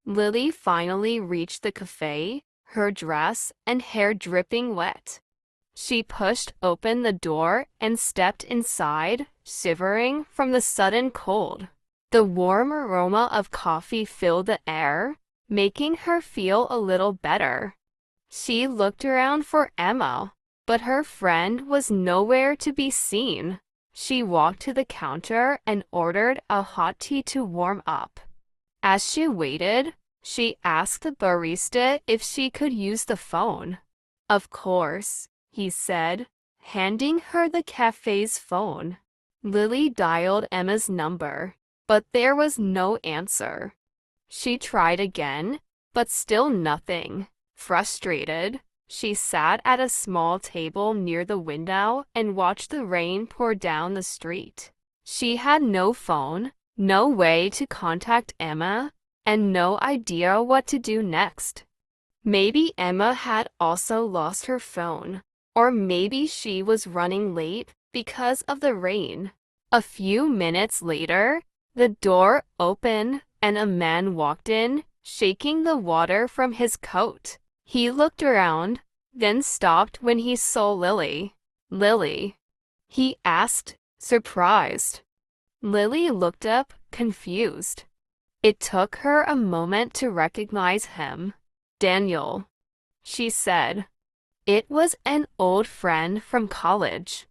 Lily finally reached the cafe, her dress and hair dripping wet. She pushed open the door and stepped inside, shivering from the sudden cold. The warm aroma of coffee filled the air, making her feel a little better. She looked around for Emma, but her friend was nowhere to be seen. She walked to the counter and ordered a hot tea to warm up. As she waited, she asked the barista if she could use the phone. Of course, he said, handing her the cafe's phone. Lily dialed Emma's number, but there was no answer. She tried again, but still nothing. Frustrated, she sat at a small table near the window and watched the rain pour down the street. She had no phone, no way to contact Emma, and no idea what to do next. Maybe Emma had also lost her phone, or maybe she was running late because of the rain. A few minutes later, the door opened and a man walked in, shaking the water from his coat. He looked around, then stopped when he saw Lily. "Lily?" he asked, surprised. Lily looked up, confused. It took her a moment to recognize him. "Daniel," she said. It was an old friend from college.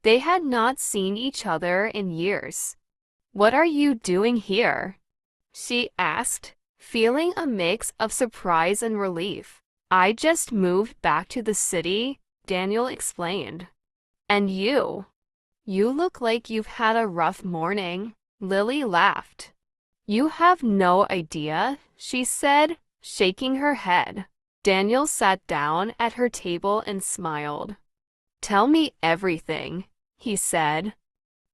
They had not seen each other in years. "What are you doing here?" she asked, feeling a mix of surprise and relief. "I just moved back to the city," Daniel explained. "And you? You look like you've had a rough morning." Lily laughed. "You have no idea," she said, shaking her head. Daniel sat down at her table and smiled. "Tell me everything," he said.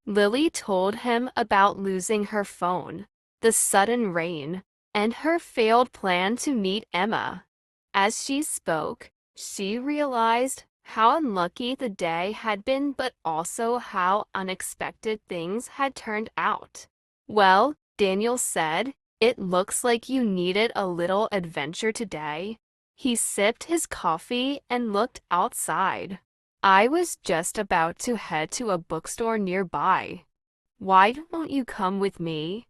Lily told him about losing her phone, the sudden rain, and her failed plan to meet Emma. As she spoke, she realized how unlucky the day had been, but also how unexpected things had turned out. "Well," Daniel said, "it looks like you needed a little adventure today." He sipped his coffee and looked outside. "I was just about to head to a bookstore nearby. Why don't you come with me?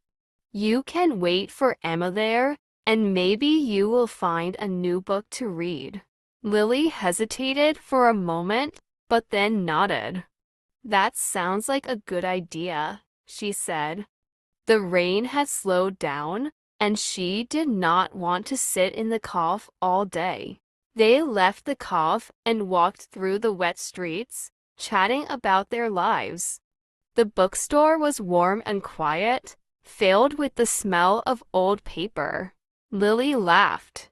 You can wait for Emma there, and maybe you will find a new book to read." Lily hesitated for a moment, but then nodded. "That sounds like a good idea," she said. The rain had slowed down, and she did not want to sit in the cough all day. They left the cough and walked through the wet streets, chatting about their lives. The bookstore was warm and quiet, filled with the smell of old paper. Lily laughed.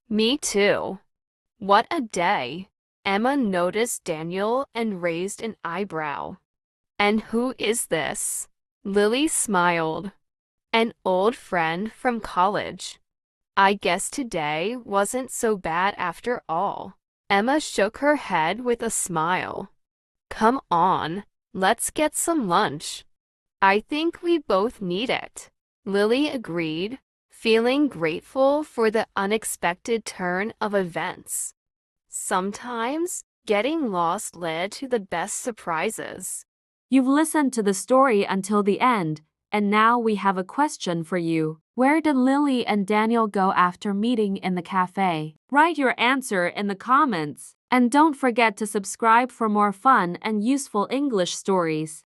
"Me too. What a day." Emma noticed Daniel and raised an eyebrow. "And who is this?" Lily smiled. "An old friend from college. I guess today wasn't so bad after all." Emma shook her head with a smile. "Come on, let's get some lunch. I think we both need it." Lily agreed, feeling grateful for the unexpected turn of events. Sometimes, getting lost led to the best surprises. You've listened to the story until the end, and now we have a question for you. Where did Lily and Daniel go after meeting in the cafe? Write your answer in the comments, and don't forget to subscribe for more fun and useful English stories.